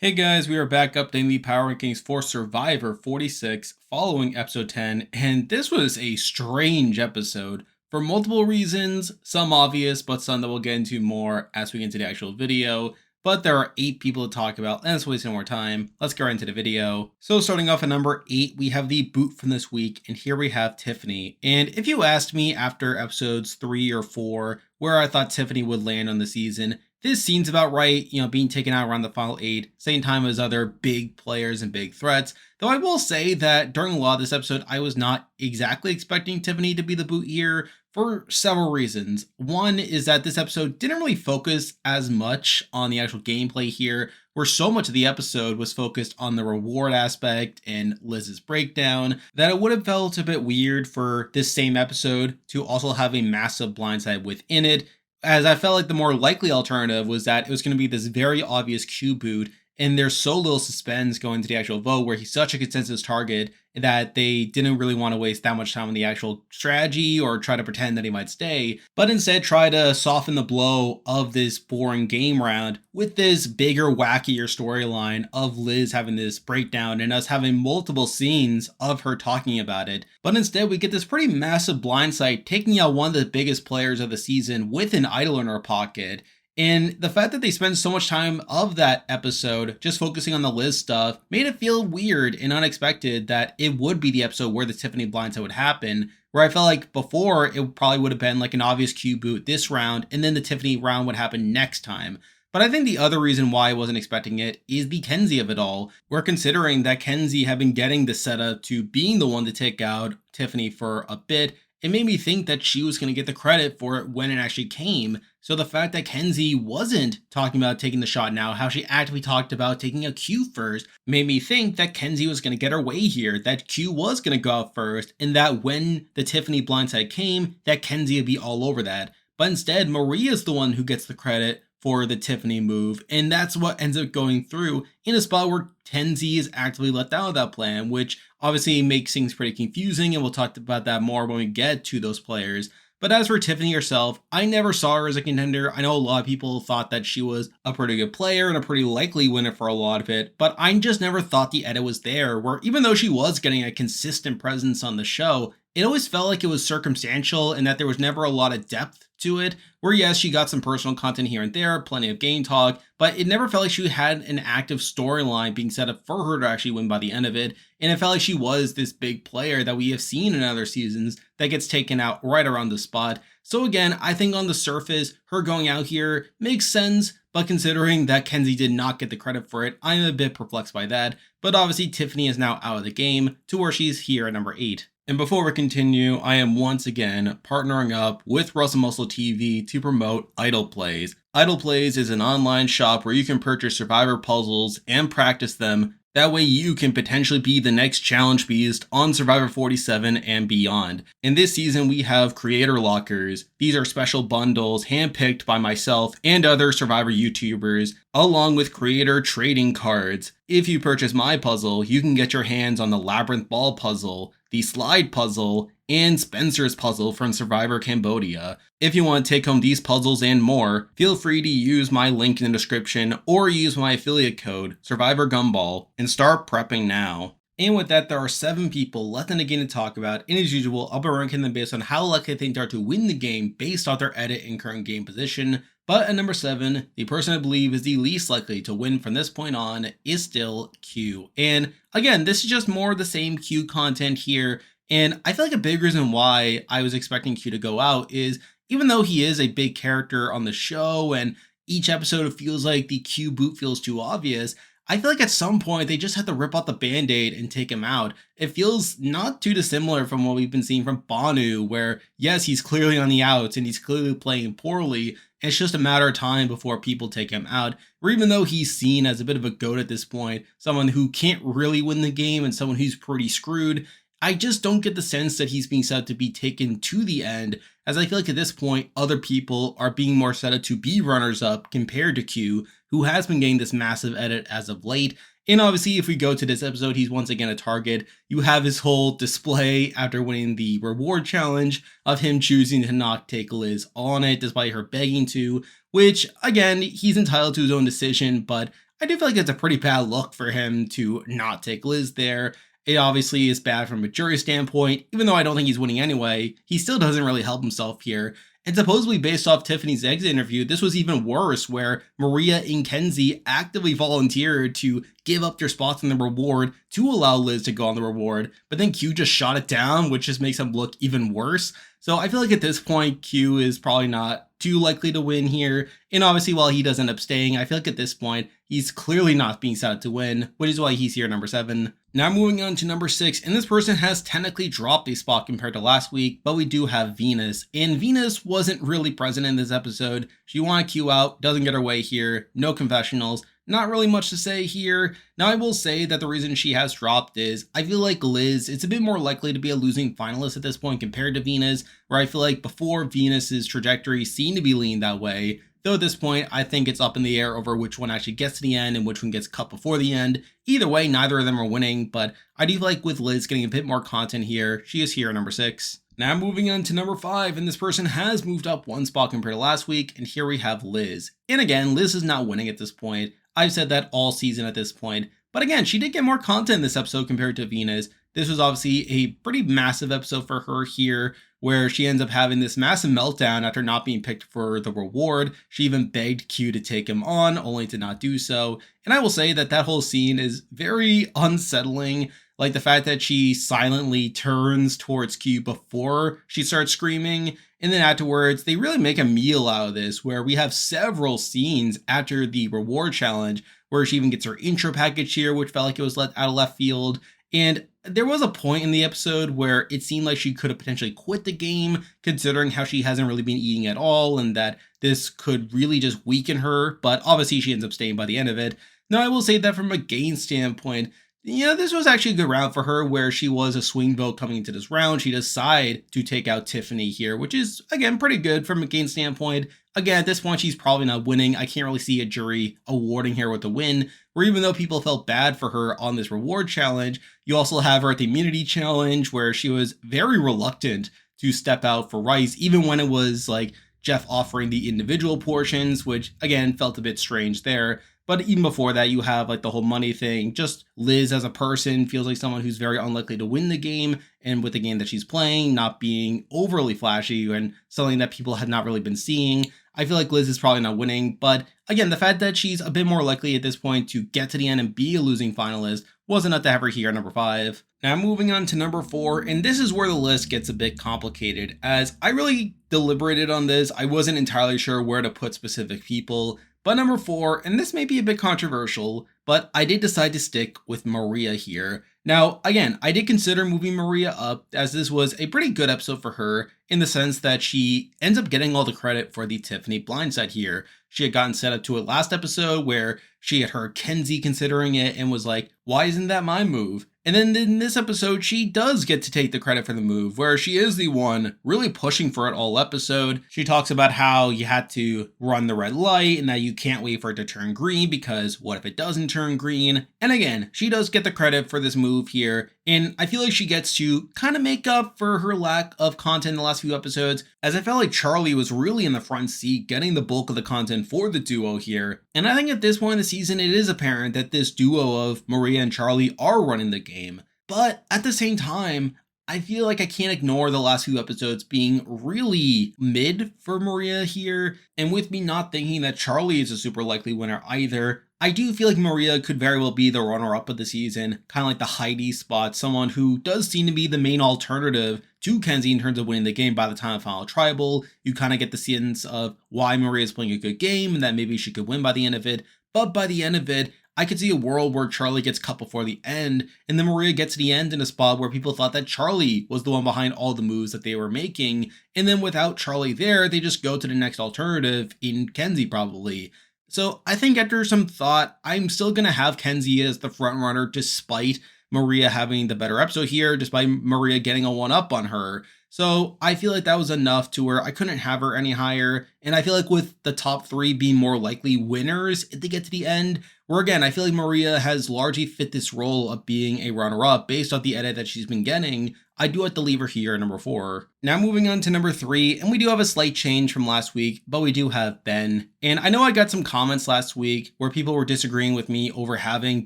Hey guys, we are back updating the Power Rankings for Survivor 46 following episode 10, and this was a strange episode for multiple reasons, some obvious, but some that we'll get into more as we get into the actual video. But there are 8 people to talk about, and let's waste no more time. Let's get right into the video. So starting off at number 8, we have the boot from this week, and here we have Tiffany. And if you asked me after episodes 3 or 4 where I thought Tiffany would land on the season, this seems about right, being taken out around the final 8, same time as other big players and big threats. Though I will say that during a lot of this episode, I was not exactly expecting Tiffany to be the boot here for several reasons. One is that this episode didn't really focus as much on the actual gameplay here, where so much of the episode was focused on the reward aspect and Liz's breakdown, that it would have felt a bit weird for this same episode to also have a massive blindside within it, as I felt like the more likely alternative was that it was going to be this very obvious Q boot, and there's so little suspense going to the actual vote where he's such a consensus target that they didn't really want to waste that much time on the actual strategy or try to pretend that he might stay, but instead try to soften the blow of this boring game round with this bigger, wackier storyline of Liz having this breakdown and us having multiple scenes of her talking about it. But instead we get this pretty massive blindside taking out one of the biggest players of the season with an idol in her pocket. And the fact that they spend so much time of that episode just focusing on the Liz stuff made it feel weird and unexpected that it would be the episode where the Tiffany blindside would happen, where I felt like before it probably would have been like an obvious Q boot this round and then the Tiffany round would happen next time. But I think the other reason why I wasn't expecting it is the Kenzie of it all. We're considering that Kenzie had been getting the setup to being the one to take out Tiffany for a bit. It made me think that she was going to get the credit for it when it actually came. So the fact that Kenzie wasn't talking about taking the shot now, how she actively talked about taking a Q first, made me think that Kenzie was going to get her way here, that Q was going to go out first, and that when the Tiffany blindside came, that Kenzie would be all over that. But instead, Maria's the one who gets the credit for the Tiffany move, and that's what ends up going through in a spot where Kenzie is actively let down with that plan, which obviously makes things pretty confusing, and we'll talk about that more when we get to those players. But as for Tiffany herself, I never saw her as a contender. I know a lot of people thought that she was a pretty good player and a pretty likely winner for a lot of it, but I just never thought the edit was there, where even though she was getting a consistent presence on the show, it always felt like it was circumstantial and that there was never a lot of depth to it, where yes, she got some personal content here and there, plenty of game talk, but it never felt like she had an active storyline being set up for her to actually win by the end of it, and it felt like she was this big player that we have seen in other seasons that gets taken out right around the spot. So again, I think on the surface, her going out here makes sense, but considering that Kenzie did not get the credit for it, I'm a bit perplexed by that, but obviously Tiffany is now out of the game to where she's here at number 8. And before we continue, I am once again partnering up with Russell Muscle TV to promote Idle Plays. Idle Plays is an online shop where you can purchase Survivor puzzles and practice them. That way you can potentially be the next challenge beast on Survivor 47 and beyond. In this season, we have creator lockers. These are special bundles handpicked by myself and other Survivor YouTubers, along with creator trading cards. If you purchase my puzzle, you can get your hands on the Labyrinth Ball puzzle, the Slide puzzle, and Spencer's puzzle from Survivor Cambodia. If you want to take home these puzzles and more, feel free to use my link in the description or use my affiliate code, Survivor Gumball, and start prepping now. And with that, there are 7 people left in the game to talk about, and as usual, I'll be ranking them based on how likely I think they are to win the game based off their edit and current game position. But at number 7, the person I believe is the least likely to win from this point on is still Q. And again, this is just more of the same Q content here, and I feel like a big reason why I was expecting Q to go out is even though he is a big character on the show and each episode feels like the Q boot feels too obvious, I feel like at some point they just had to rip out the band-aid and take him out. It feels not too dissimilar from what we've been seeing from Banu, where yes, he's clearly on the outs and he's clearly playing poorly, and it's just a matter of time before people take him out. Or even though he's seen as a bit of a goat at this point, someone who can't really win the game and someone who's pretty screwed, I just don't get the sense that he's being set up to be taken to the end, as I feel like at this point, other people are being more set up to be runners-up compared to Q, who has been getting this massive edit as of late. And obviously, if we go to this episode, he's once again a target. You have his whole display after winning the reward challenge of him choosing to not take Liz on it, despite her begging to, which, again, he's entitled to his own decision, but I do feel like it's a pretty bad look for him to not take Liz there. It obviously is bad from a jury standpoint. Even though I don't think he's winning anyway, he still doesn't really help himself here. And supposedly, based off Tiffany's exit interview, this was even worse, where Maria and Kenzie actively volunteered to give up their spots in the reward to allow Liz to go on the reward. But then Q just shot it down, which just makes him look even worse. So I feel like at this point, Q is probably not too likely to win here. And obviously, while he does end up staying, I feel like at this point, he's clearly not being set up to win, which is why he's here number 7. Now moving on to number 6, and this person has technically dropped a spot compared to last week, but we do have Venus. And Venus wasn't really present in this episode. She wanted Q out, doesn't get her way here, no confessionals. Not really much to say here. Now, I will say that the reason she has dropped is I feel like Liz, it's a bit more likely to be a losing finalist at this point compared to Venus, where I feel like before Venus's trajectory seemed to be leaning that way. Though at this point, I think it's up in the air over which one actually gets to the end and which one gets cut before the end. Either way, neither of them are winning, but I do feel like with Liz getting a bit more content here, she is here at number 6. Now moving on to number 5, and this person has moved up one spot compared to last week, and here we have Liz. And again, Liz is not winning at this point. I've said that all season at this point. But again, she did get more content in this episode compared to Venus. This was obviously a pretty massive episode for her here, where she ends up having this massive meltdown after not being picked for the reward. She even begged Q to take him on, only to not do so. And I will say that that whole scene is very unsettling. Like the fact that she silently turns towards Q before she starts screaming. And then afterwards, they really make a meal out of this, where we have several scenes after the reward challenge where she even gets her intro package here, which felt like it was let out of left field. And there was a point in the episode where it seemed like she could have potentially quit the game, considering how she hasn't really been eating at all, and that this could really just weaken her. But obviously, she ends up staying by the end of it. Now, I will say that from a gain standpoint, this was actually a good round for her, where she was a swing vote coming into this round. She decided to take out Tiffany here, which is, again, pretty good from a gain standpoint. Again, at this point, she's probably not winning. I can't really see a jury awarding her with a win, where even though people felt bad for her on this reward challenge, you also have her at the immunity challenge, where she was very reluctant to step out for Rice, even when it was like Jeff offering the individual portions, which, again, felt a bit strange there. But even before that, you have like the whole money thing. Just Liz as a person feels like someone who's very unlikely to win the game. And with the game that she's playing, not being overly flashy and something that people had not really been seeing, I feel like Liz is probably not winning. But again, the fact that she's a bit more likely at this point to get to the end and be a losing finalist was enough to have her here at number 5. Now moving on to number 4, and this is where the list gets a bit complicated, as I really deliberated on this. I wasn't entirely sure where to put specific people. But number 4, and this may be a bit controversial, but I did decide to stick with Maria here. Now, again, I did consider moving Maria up, as this was a pretty good episode for her, in the sense that she ends up getting all the credit for the Tiffany blindside here. She had gotten set up to it last episode, where she had heard Kenzie considering it and was like, why isn't that my move? And then in this episode, she does get to take the credit for the move, where she is the one really pushing for it all episode. She talks about how you had to run the red light and that you can't wait for it to turn green, because what if it doesn't turn green? And again, she does get the credit for this move here. And I feel like she gets to kind of make up for her lack of content in the last few episodes, as I felt like Charlie was really in the front seat getting the bulk of the content for the duo here. And I think at this point in the season, it is apparent that this duo of Maria and Charlie are running the game. But at the same time, I feel like I can't ignore the last few episodes being really mid for Maria here. And with me not thinking that Charlie is a super likely winner either, I do feel like Maria could very well be the runner-up of the season, kind of like the Heidi spot, someone who does seem to be the main alternative to Kenzie in terms of winning the game by the time of Final Tribal. You kind of get the sense of why Maria is playing a good game and that maybe she could win by the end of it. But by the end of it, I could see a world where Charlie gets cut before the end, and then Maria gets to the end in a spot where people thought that Charlie was the one behind all the moves that they were making, and then without Charlie there, they just go to the next alternative in Kenzie probably. So I think after some thought, I'm still going to have Kenzie as the front runner despite Maria having the better episode here, despite Maria getting a 1-up on her. So I feel like that was enough to where I couldn't have her any higher. And I feel like with the top 3 being more likely winners if they get to the end, where again, I feel like Maria has largely fit this role of being a runner-up based off the edit that she's been getting. I do have to leave her here at number 4. Now moving on to number 3, and we do have a slight change from last week, but we do have Ben. And I know I got some comments last week where people were disagreeing with me over having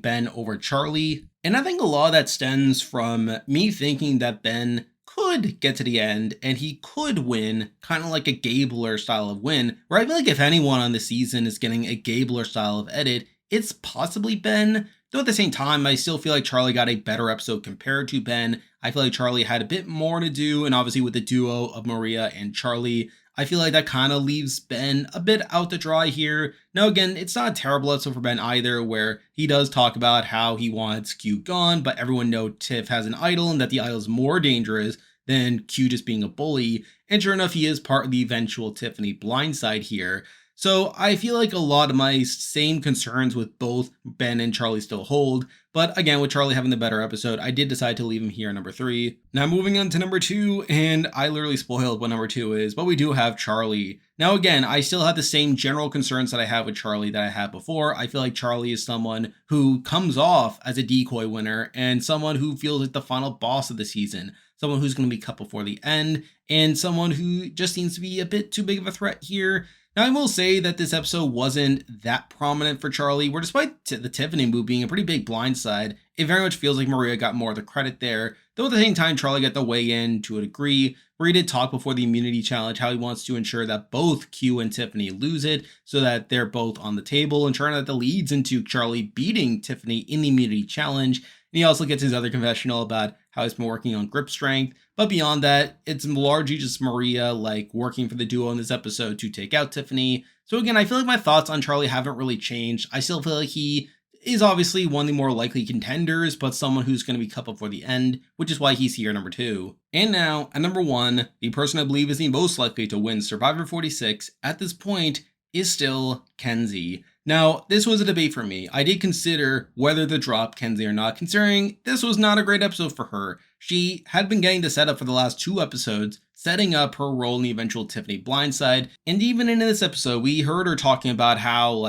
Ben over Charlie. And I think a lot of that stems from me thinking that Ben could get to the end and he could win, kind of like a Gabler style of win, where I feel like if anyone on the season is getting a Gabler style of edit, it's possibly Ben. Though at the same time, I still feel like Charlie got a better episode compared to Ben. I feel like Charlie had a bit more to do, and obviously with the duo of Maria and Charlie, I feel like that kind of leaves Ben a bit out to dry here. Now again, it's not a terrible episode for Ben either, where he does talk about how he wants Q gone, but everyone knows Tiff has an idol and that the idol is more dangerous than Q just being a bully. And sure enough, he is part of the eventual Tiffany blindside here. So I feel like a lot of my same concerns with both Ben and Charlie still hold. But again, with Charlie having the better episode, I did decide to leave him here at number 3. Now moving on to number 2, and I literally spoiled what number 2 is, but we do have Charlie. Now again, I still have the same general concerns that I have with Charlie that I had before. I feel like Charlie is someone who comes off as a decoy winner and someone who feels like the final boss of the season. Someone who's going to be cut before the end, and someone who just seems to be a bit too big of a threat here. Now, I will say that this episode wasn't that prominent for Charlie, where despite the Tiffany move being a pretty big blindside, it very much feels like Maria got more of the credit there. Though at the same time, Charlie got the weigh in to a degree, where he did talk before the immunity challenge how he wants to ensure that both Q and Tiffany lose it, so that they're both on the table, ensuring that the leads into Charlie beating Tiffany in the immunity challenge. And he also gets his other confessional about how he's been working on grip strength. But beyond that, it's largely just Maria working for the duo in this episode to take out Tiffany. So again, I feel like my thoughts on Charlie haven't really changed. I still feel like he is obviously one of the more likely contenders, but someone who's going to be cut before the end, which is why he's here at number 2. And now, at number 1, the person I believe is the most likely to win Survivor 46 at this point is still Kenzie. Now, this was a debate for me. I did consider whether to drop Kenzie or not, considering this was not a great episode for her. She had been getting the setup for the last 2 episodes, setting up her role in the eventual Tiffany blindside, and even in this episode, we heard her talking about how,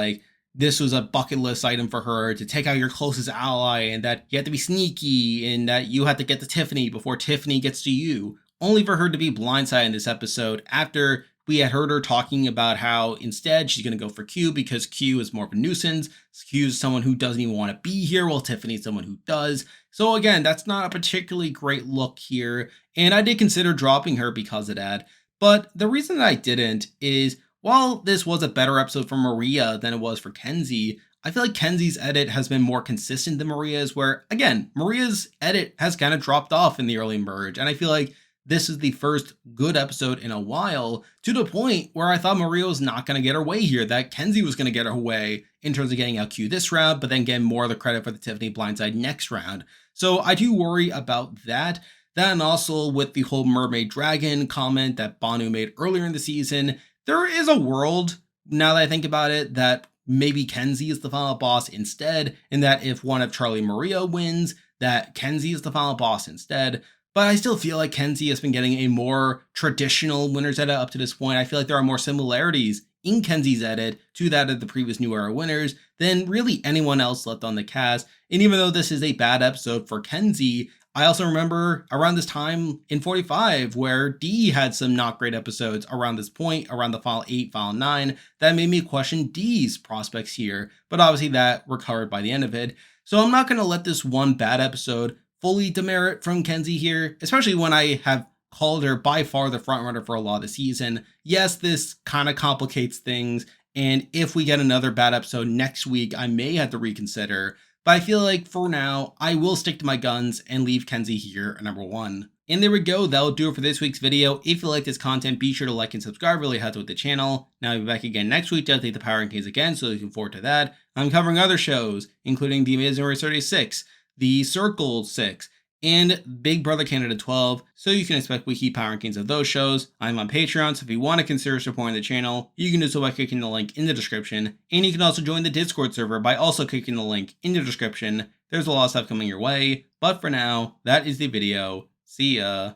this was a bucket list item for her to take out your closest ally, and that you have to be sneaky, and that you have to get to Tiffany before Tiffany gets to you, only for her to be blindsided in this episode after we had heard her talking about how instead she's going to go for Q because Q is more of a nuisance. Q is someone who doesn't even want to be here, while Tiffany is someone who does. So again, that's not a particularly great look here. And I did consider dropping her because of that. But the reason that I didn't is, while this was a better episode for Maria than it was for Kenzie, I feel like Kenzie's edit has been more consistent than Maria's, where, again, Maria's edit has kind of dropped off in the early merge. And I feel like this is the first good episode in a while, to the point where I thought Maria was not going to get her way here, that Kenzie was going to get her way in terms of getting out Q this round, but then getting more of the credit for the Tiffany blindside next round. So I do worry about that. Then also with the whole mermaid dragon comment that Banu made earlier in the season, there is a world, now that I think about it, that maybe Kenzie is the final boss instead, and that if one of Charlie and Maria wins, that Kenzie is the final boss instead. But I still feel like Kenzie has been getting a more traditional winner's edit up to this point. I feel like there are more similarities in Kenzie's edit to that of the previous New Era winners than really anyone else left on the cast. And even though this is a bad episode for Kenzie, I also remember around this time in 45 where Dee had some not great episodes around this point, around the final 8, final 9, that made me question Dee's prospects here. But obviously that recovered by the end of it. So I'm not going to let this one bad episode fully demerit from Kenzie here, especially when I have called her by far the frontrunner for a lot of the season. Yes, this kind of complicates things, and if we get another bad episode next week, I may have to reconsider, but I feel like for now, I will stick to my guns and leave Kenzie here at number 1. And there we go, that'll do it for this week's video. If you like this content, be sure to like and subscribe, really helps with the channel. Now I'll be back again next week to update the Power Rankings again, so looking forward to that. I'm covering other shows, including The Amazing Race 36, The Circle 6, and Big Brother Canada 12, so you can expect weekly Power Rankings of those shows. I'm on Patreon, so if you want to consider supporting the channel, you can do so by clicking the link in the description, and you can also join the Discord server by also clicking the link in the description. There's a lot of stuff coming your way, but for now, that is the video. See ya.